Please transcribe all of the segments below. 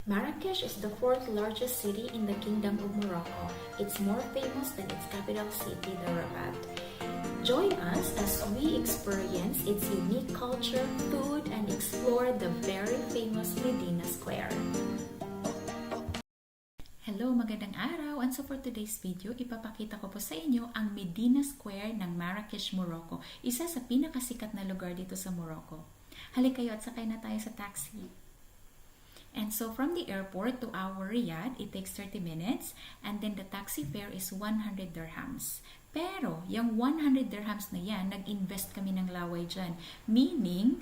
Marrakesh is the fourth largest city in the Kingdom of Morocco. It's more famous than its capital city, the Rabat. Join us as we experience its unique culture, food, and explore the very famous Medina Square. Hello, magandang araw! And so for today's video, ipapakita ko po sa inyo ang Medina Square ng Marrakesh, Morocco. Isa sa pinakasikat na lugar dito sa Morocco. Halika kayo at sakay na tayo sa taxi. And so from the airport to our Riyadh, it takes 30 minutes and then the taxi fare is 100 dirhams. Pero yung 100 dirhams na yan, nag-invest kami ng laway dyan. Meaning,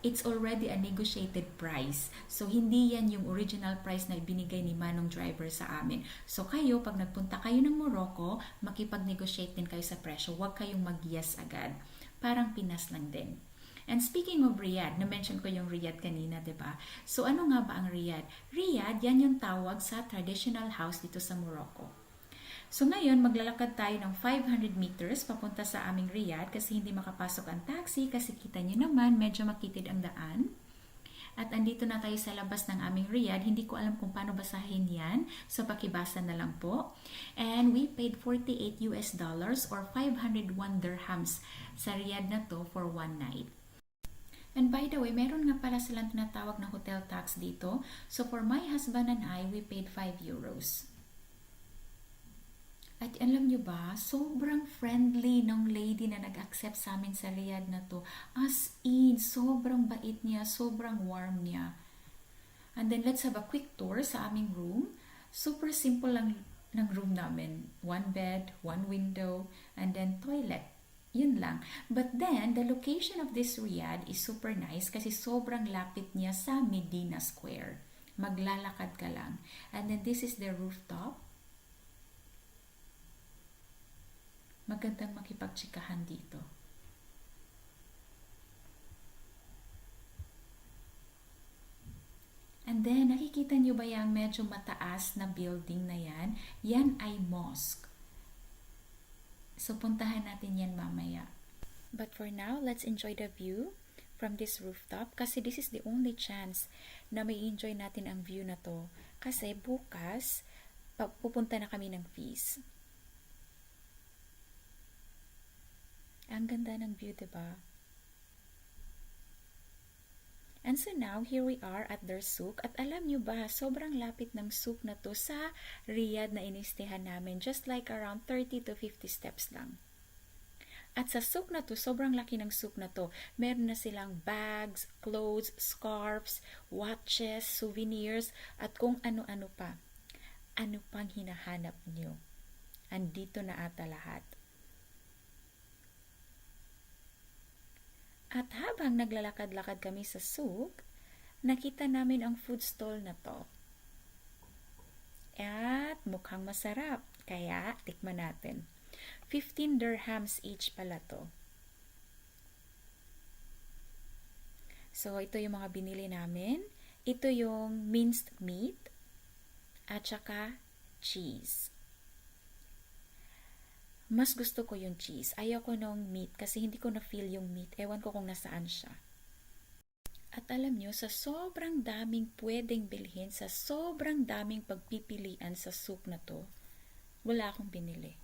it's already a negotiated price. So, hindi yan yung original price na ibinigay ni Manong driver sa amin. So, kayo, pag nagpunta kayo ng Morocco, makipag-negotiate din kayo sa presyo. Huwag kayong mag-yes agad. Parang Pinas lang din. And speaking of Riyadh, na-mention ko yung Riyadh kanina, diba? So, ano nga ba ang Riyadh? Riyadh, yan yung tawag sa traditional house dito sa Morocco. So, ngayon, maglalakad tayo ng 500 meters papunta sa aming Riyadh kasi hindi makapasok ang taxi kasi kita nyo naman, medyo makitid ang daan. At andito na tayo sa labas ng aming Riyadh. Hindi ko alam kung paano basahin yan. So, pakibasa na lang po. And we paid $48 or 501 dirhams sa Riyadh na to for one night. And by the way, meron nga pala silang tinatawag na hotel tax dito. So for my husband and I, we paid 5 euros. At alam nyo ba, sobrang friendly ng lady na nag-accept sa amin sa Riyadh na to. As in, sobrang bait niya, sobrang warm niya. And then let's have a quick tour sa aming room. Super simple lang ng room namin. One bed, one window, and then toilet. Yun lang. But then, the location of this Riyadh is super nice kasi sobrang lapit niya sa Medina Square. Maglalakad ka lang. And then, this is the rooftop. Magandang makipagtsikahan dito. And then, nakikita niyo ba yung medyo mataas na building na yan? Yan ay mosque. So, puntahan natin yan mamaya. But for now, let's enjoy the view from this rooftop kasi this is the only chance na may enjoy natin ang view na to. Kasi bukas, pupunta na kami ng feast. Ang ganda ng view, diba? And so now, here we are at their souk. At alam nyo ba, sobrang lapit ng souk na to sa Riyadh na inistehan namin. Just like around 30 to 50 steps lang. At sa souk na to, sobrang laki ng souk na to. Meron na silang bags, clothes, scarves, watches, souvenirs, at kung ano-ano pa. Ano pang hinahanap nyo? Andito na ata lahat. At habang naglalakad-lakad kami sa souk, nakita namin ang food stall na to. At mukhang masarap, kaya tikman natin. 15 dirhams each pala to. So, ito yung mga binili namin. Ito yung minced meat at saka cheese. Mas gusto ko yung cheese. Ayaw ko nung meat kasi hindi ko na-feel yung meat. Ewan ko kung nasaan siya. At alam nyo, sa sobrang daming pwedeng bilhin, sa sobrang daming pagpipilian sa souk na to, wala akong binili.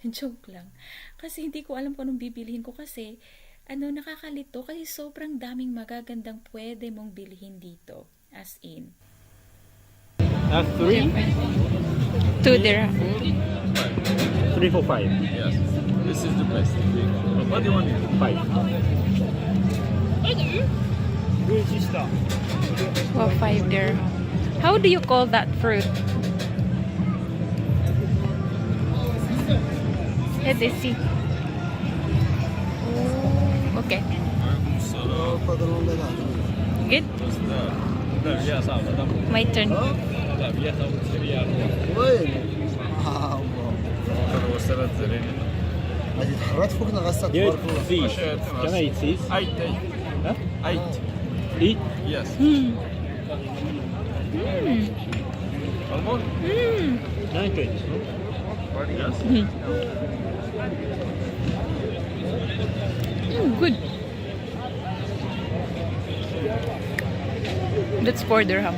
Joke lang. Kasi hindi ko alam kung anong bibilihin ko kasi nakakalito kasi sobrang daming magagandang pwede mong bilhin dito. As in. That's 3? 2 dirham. 3 for 5. Yes, this is the best. What do you want? 5. Sister. Well, 5 dirham. How do you call that fruit? Let's see. Okay. Good. My turn. Good. Fish. Can I eat this? Huh? Eat? Yes. Nice. Yes. Good. That's 4 dirham.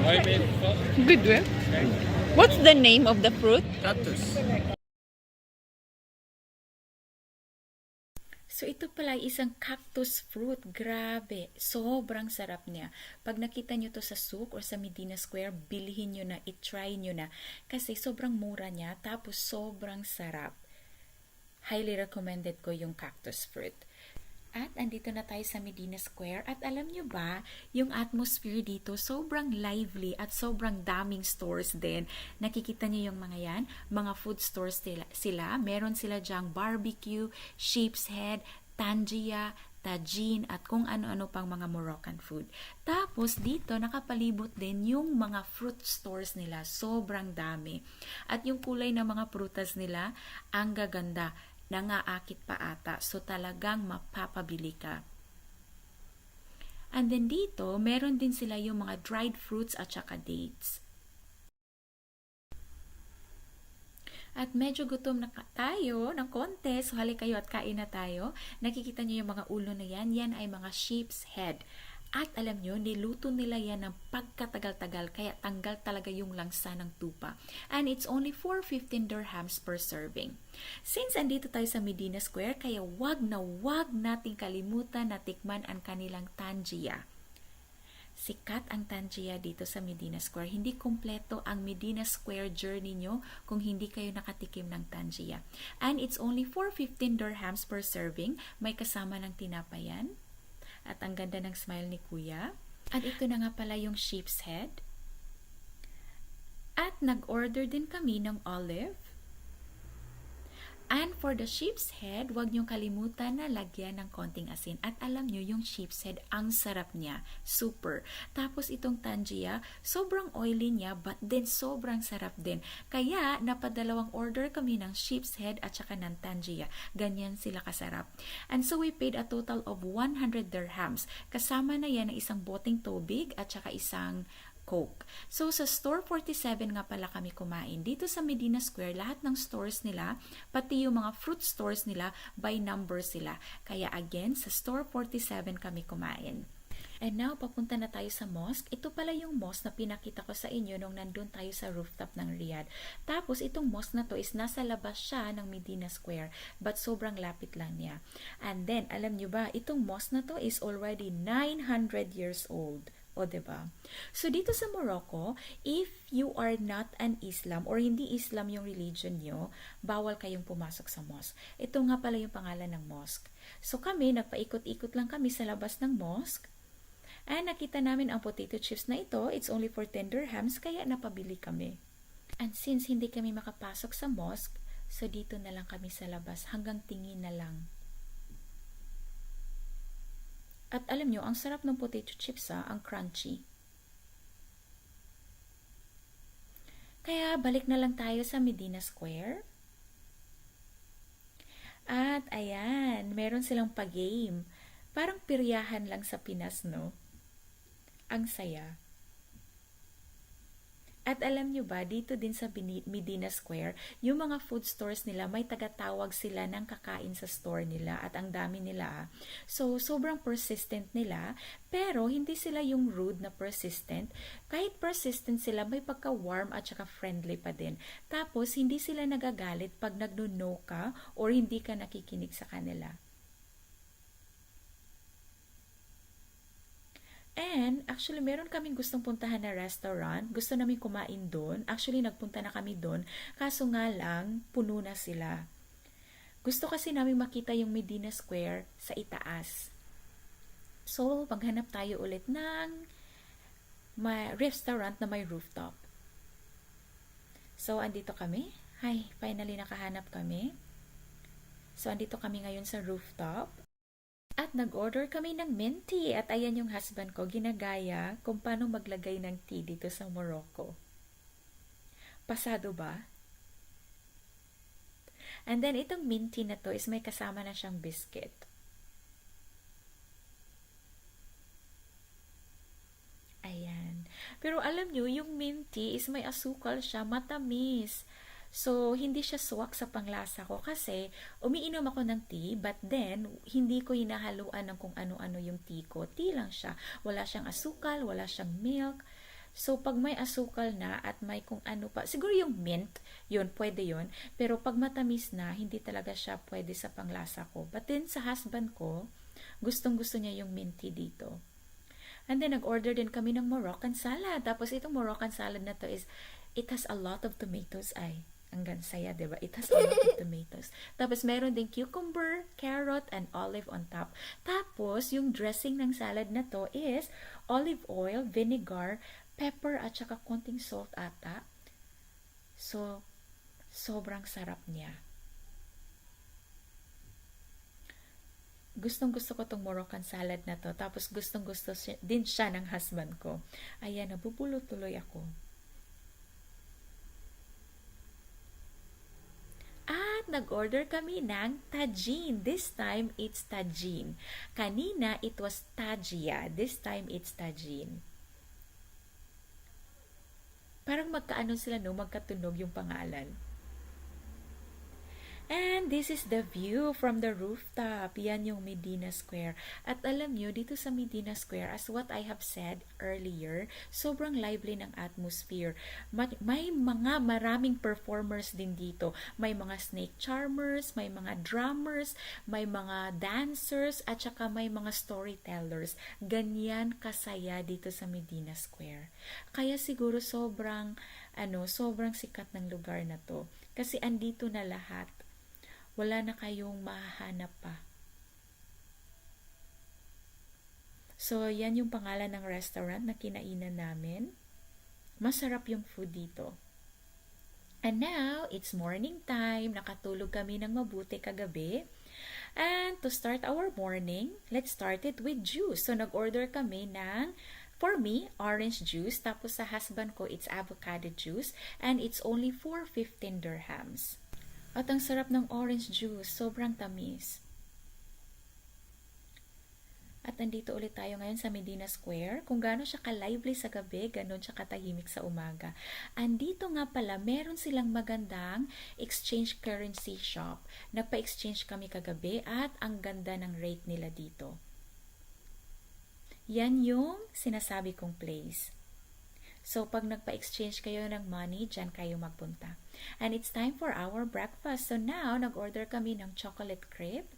Good, eh? What's the name of the fruit? Cactus. So ito pala ay isang cactus fruit. Grabe, sobrang sarap niya. Pag nakita nyo to sa souk or sa Medina Square, bilhin nyo na, i-try nyo na. Kasi sobrang mura niya, tapos sobrang sarap. Highly recommended ko yung cactus fruit. At andito na tayo sa Medina Square at alam nyo ba, yung atmosphere dito sobrang lively at sobrang daming stores din. Nakikita nyo yung mga yan, mga food stores sila. Meron sila dyang barbecue, sheep's head, tangia, tajin at kung ano-ano pang mga Moroccan food. Tapos dito nakapalibot din yung mga fruit stores nila, sobrang dami. At yung kulay ng mga prutas nila, ang gaganda. Nangaakit pa ata. So, talagang mapapabili ka. And then dito, meron din sila yung mga dried fruits at saka dates. At medyo gutom na tayo ng konti. So, halik kayo at kain na tayo. Nakikita nyo yung mga ulo na yan. Yan ay mga sheep's head. At alam nyo, niluto nila yan ng pagkatagal-tagal. Kaya tanggal talaga yung langsa ng tupa. And it's only for 15 dirhams per serving. Since andito tayo sa Medina Square, kaya wag nating kalimutan na tikman ang kanilang tangia. Sikat ang tangia dito sa Medina Square. Hindi kompleto ang Medina Square journey nyo kung hindi kayo nakatikim ng tangia. And it's only for 15 dirhams per serving. May kasama ng tinapayan. At ang ganda ng smile ni Kuya. At ito na nga pala yung sheep's head. At nag-order din kami ng olive. And for the sheep's head, huwag niyong kalimutan na lagyan ng konting asin. At alam niyo, yung sheep's head, ang sarap niya. Super. Tapos itong tangia, sobrang oily niya, but then sobrang sarap din. Kaya, napadalawang order kami ng sheep's head at saka ng tangia. Ganyan sila kasarap. And so, we paid a total of 100 dirhams. Kasama na yan ng isang boteng tubig at saka isang Coke. So, sa Store 47 nga pala kami kumain. Dito sa Medina Square, lahat ng stores nila, pati yung mga fruit stores nila, by number sila. Kaya again, sa Store 47 kami kumain. And now, papunta na tayo sa mosque. Ito pala yung mosque na pinakita ko sa inyo nung nandun tayo sa rooftop ng Riyadh. Tapos, itong mosque na to is nasa labas siya ng Medina Square. But sobrang lapit lang niya. And then, alam nyo ba, itong mosque na to is already 900 years old. O, diba? So, dito sa Morocco, if you are not an Islam or hindi Islam yung religion nyo, bawal kayong pumasok sa mosque. Ito nga pala yung pangalan ng mosque. So, kami, nagpaikot-ikot lang kami sa labas ng mosque. And nakita namin ang potato chips na ito. It's only for 10 dirhams, kaya napabili kami. And since hindi kami makapasok sa mosque, so dito na lang kami sa labas hanggang tingin na lang. At alam nyo, ang sarap ng potato chips ang crunchy. Kaya balik na lang tayo sa Medina Square. At ayan, meron silang pa-game. Parang piryahan lang sa Pinas, no? Ang saya. At alam nyo ba, dito din sa Medina Square, yung mga food stores nila, may tagatawag sila ng kakain sa store nila at ang dami nila. So, sobrang persistent nila, pero hindi sila yung rude na persistent. Kahit persistent sila, may pagka-warm at saka friendly pa din. Tapos, hindi sila nagagalit pag nagno-no ka or hindi ka nakikinig sa kanila. And, actually, meron kaming gustong puntahan na restaurant. Gusto namin kumain doon. Actually, nagpunta na kami doon. Kaso nga lang, puno na sila. Gusto kasi namin makita yung Medina Square sa itaas. So, maghanap tayo ulit ng restaurant na may rooftop. So, andito kami. Hi, finally nakahanap kami. So, andito kami ngayon sa rooftop. At nag-order kami ng mint tea at ayan yung husband ko ginagaya kung paano maglagay ng tea dito sa Morocco. Pasado ba? And then itong mint tea na to is may kasama na siyang biscuit. Ayan. Pero alam nyo, yung mint tea is may asukal siya, matamis. So, hindi siya swak sa panglasa ko kasi umiinom ako ng tea but then, hindi ko hinahaluan ng kung ano-ano yung tea ko. Tea lang siya. Wala siyang asukal, wala siyang milk. So, pag may asukal na at may kung ano pa, siguro yung mint, yun, pwede yun. Pero pag matamis na, hindi talaga siya pwede sa panglasa ko. But then, sa husband ko, gustong-gusto niya yung minty dito. And then, nag-order din kami ng Moroccan salad. Tapos, itong Moroccan salad na to is, it has a lot of tomatoes. Ay, hanggang saya, diba? It has a lot of tomatoes. Tapos, meron din cucumber, carrot, and olive on top. Tapos, yung dressing ng salad na to is olive oil, vinegar, pepper, at saka konting salt ata. So, sobrang sarap niya. Gustong-gusto ko tong Moroccan salad na to. Tapos, gustong-gusto din siya ng husband ko. Ayan, nabubulot tuloy ako. At nag-order kami ng tagine. This time, it's tagine. Kanina, it was tajia. This time, it's tagine. Parang magkaano sila, no? Magkatunog yung pangalan. And this is the view from the rooftop. Yan yung Medina Square. At alam nyo, dito sa Medina Square, as what I have said earlier, sobrang lively ng atmosphere. May mga maraming performers din dito. May mga snake charmers, may mga drummers, may mga dancers, at saka may mga storytellers. Ganyan kasaya dito sa Medina Square. Kaya siguro sobrang sikat ng lugar na to. Kasi andito na lahat. Wala na kayong mahahanap pa. So, yan yung pangalan ng restaurant na kinainan namin. Masarap yung food dito. And now, it's morning time. Nakatulog kami ng mabuti kagabi. And to start our morning, let's start it with juice. So, nag-order kami ng, for me, orange juice. Tapos sa husband ko, it's avocado juice. And it's only for 15 dirhams. At ang sarap ng orange juice, sobrang tamis. At andito ulit tayo ngayon sa Medina Square. Kung gaano siya ka-lively sa gabi, ganon siya katahimik sa umaga. Andito nga pala, meron silang magandang exchange currency shop. Nagpa-exchange kami kagabi at ang ganda ng rate nila dito. Yan yung sinasabi kong place. So, pag nagpa-exchange kayo ng money, dyan kayo magpunta. And it's time for our breakfast. So, now, nag-order kami ng chocolate crepe,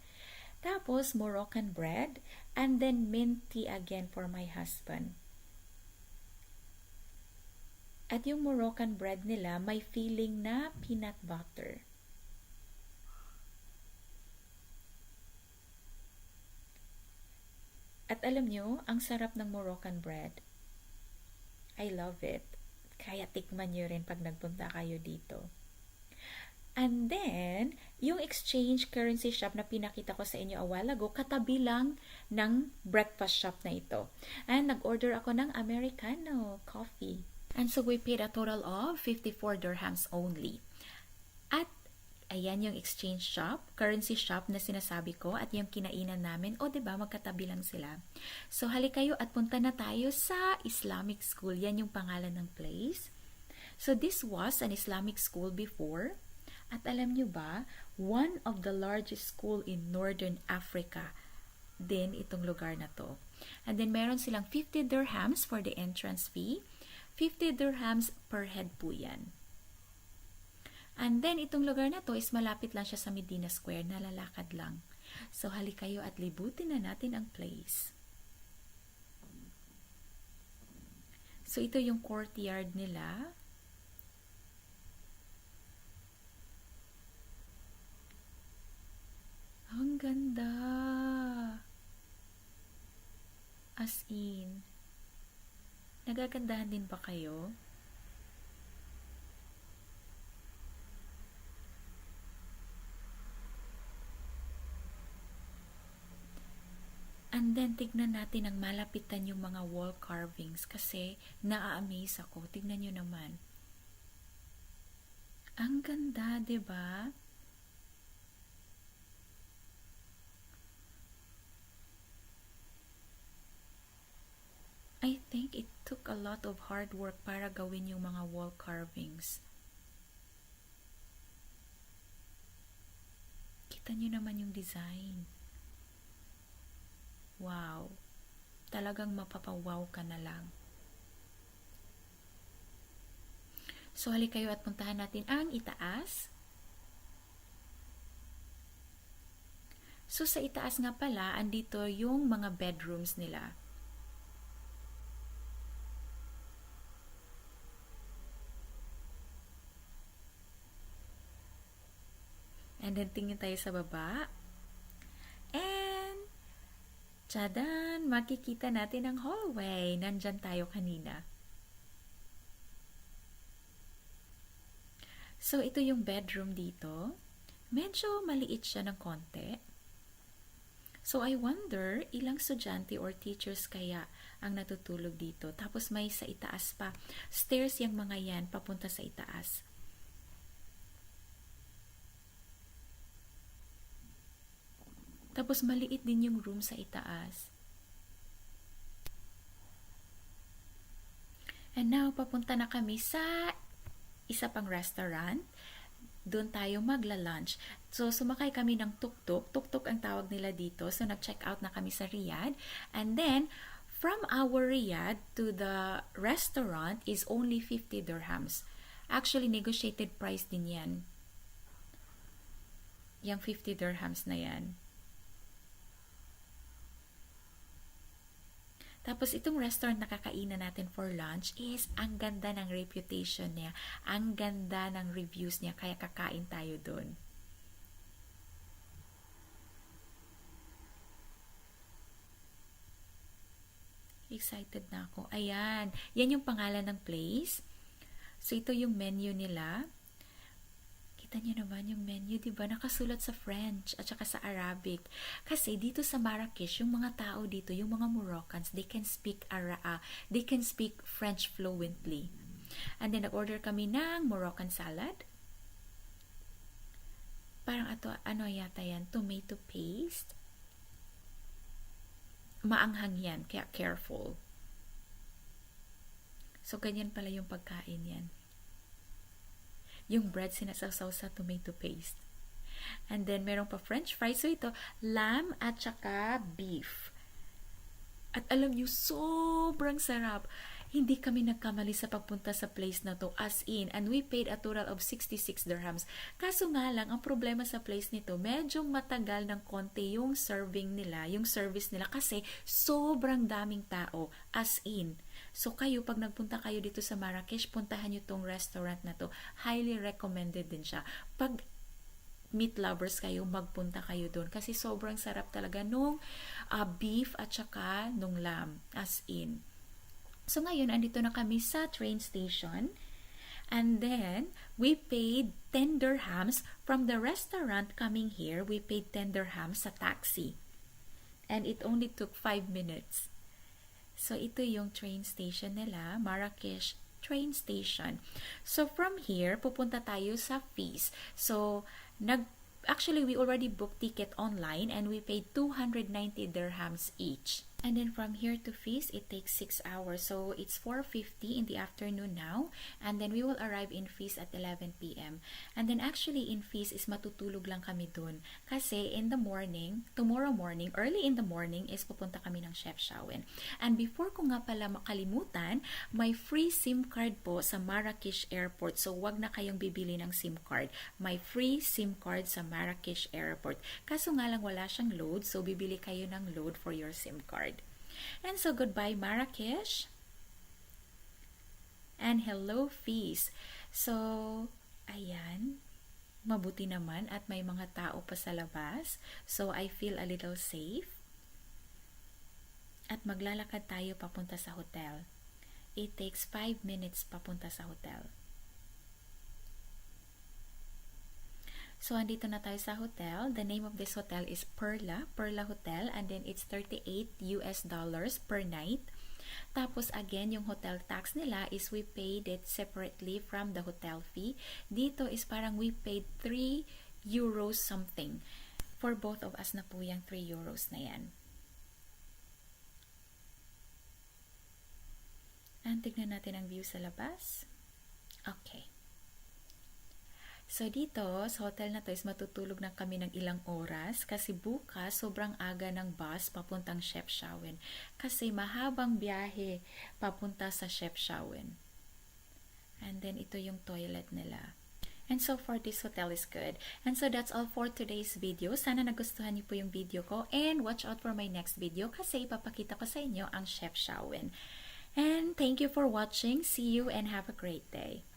tapos Moroccan bread, and then mint tea again for my husband. At yung Moroccan bread nila, may feeling na peanut butter. At alam nyo, ang sarap ng Moroccan bread. I love it. Kaya tikman nyo rin pag nagpunta kayo dito. And then, yung exchange currency shop na pinakita ko sa inyo a while ago, katabi lang ng breakfast shop na ito. And nag-order ako ng Americano coffee. And so we paid a total of 54 dirhams only. At ayan yung exchange shop, currency shop na sinasabi ko at yung kinainan namin. O, diba, magkatabi lang sila. So, halik kayo at punta na tayo sa Islamic school. Yan yung pangalan ng place. So, this was an Islamic school before. At alam nyo ba, one of the largest school in Northern Africa din itong lugar na to. And then, meron silang 50 dirhams for the entrance fee. 50 dirhams per head po yan. And then, itong lugar na to is malapit lang siya sa Medina Square, nalalakad lang. So, halik kayo at libutin na natin ang place. So, ito yung courtyard nila. Ang ganda! As in, nagagandahan din ba kayo? And then, tignan natin ang malapitan yung mga wall carvings kasi naa-amaze ako. Tignan nyo naman. Ang ganda, diba? I think it took a lot of hard work para gawin yung mga wall carvings. Kita nyo naman yung design. Wow. Talagang mapapawaw ka na lang. So, halik kayo at puntahan natin ang itaas. So, sa itaas nga pala, andito yung mga bedrooms nila. And then, tingin tayo sa baba. And, tsadan! Makikita natin ang hallway. Nandyan tayo kanina. So, ito yung bedroom dito. Medyo maliit siya ng konti. So, I wonder, ilang estudyante or teachers kaya ang natutulog dito. Tapos, may sa itaas pa. Stairs yung mga yan, papunta sa itaas. Tapos, maliit din yung room sa itaas. And now, papunta na kami sa isa pang restaurant. Doon tayo magla-lunch. So, sumakay kami ng tuk-tuk. Tuk-tuk ang tawag nila dito. So, nag-check out na kami sa Riyadh. And then, from our Riyadh to the restaurant is only 50 dirhams. Actually, negotiated price din yan. Yung 50 dirhams na yan. Tapos, itong restaurant na kakainan natin for lunch is ang ganda ng reputation niya. Ang ganda ng reviews niya, kaya kakain tayo dun. Excited na ako. Ayan. Yan yung pangalan ng place. So, ito yung menu nila. Kita niyo naman yung menu, diba? Nakasulat sa French at saka sa Arabic. Kasi dito sa Marrakesh, yung mga tao dito, yung mga Moroccans, they can speak French fluently. And then, nag-order kami ng Moroccan salad. Parang ano yata yan? Tomato paste. Maanghang yan, kaya careful. So, ganyan pala yung pagkain yan. Yung bread sinasawsaw sa tomato paste. And then, meron pa french fries. So, ito, lamb at saka beef. At alam nyo, sobrang sarap. Hindi kami nagkamali sa pagpunta sa place na to, as in. And we paid a total of 66 dirhams. Kaso nga lang, ang problema sa place nito, medyo matagal ng konti yung serving nila, yung service nila. Kasi, sobrang daming tao, as in. So, kayo, pag nagpunta kayo dito sa Marrakesh, puntahan nyo tong restaurant na to. Highly recommended din siya. Pag meat lovers kayo, magpunta kayo doon. Kasi sobrang sarap talaga nung beef at saka nung lamb, as in. So, ngayon, andito na kami sa train station. And then, we paid 10 dirhams from the restaurant coming here. We paid 10 dirhams sa taxi. And it only took 5 minutes. So, ito yung train station nila, Marrakesh train station. So, from here, pupunta tayo sa Fez. So, actually, we already booked ticket online and we paid 290 dirhams each. And then from here to Fez, it takes 6 hours. So, it's 4:50 in the afternoon now. And then we will arrive in Fez at 11 p.m. And then actually in Fez is matutulog lang kami dun. Kasi in the morning, tomorrow morning, early in the morning is pupunta kami ng Chefchaouen. And before ko nga pala makalimutan, may free SIM card po sa Marrakesh Airport. So, wag na kayong bibili ng SIM card. May free SIM card sa Marrakesh Airport. Kaso nga lang wala siyang load. So, bibili kayo ng load for your SIM card. And so, goodbye Marrakesh. And hello Fez. So, ayan. Mabuti naman at may mga tao pa sa labas. So, I feel a little safe. At maglalakad tayo papunta sa hotel. It takes 5 minutes papunta sa hotel. So, andito na tayo sa hotel. The name of this hotel is Perla Hotel, and then it's $38 per night. Tapos, again, yung hotel tax nila is we paid it separately from the hotel fee. Dito is parang we paid 3 euros something. For both of us na po yung 3 euros na yan. And tignan natin ang view sa labas. Okay. So, dito, sa hotel na to is matutulog na kami ng ilang oras kasi bukas, sobrang aga ng bus papuntang Chefchaouen. Kasi mahabang biyahe papunta sa Chefchaouen. And then ito yung toilet nila. And so far, this hotel is good. And so that's all for today's video. Sana nagustuhan niyo po yung video ko. And watch out for my next video kasi ipapakita ko sa inyo ang Chef Shawen. And thank you for watching. See you and have a great day.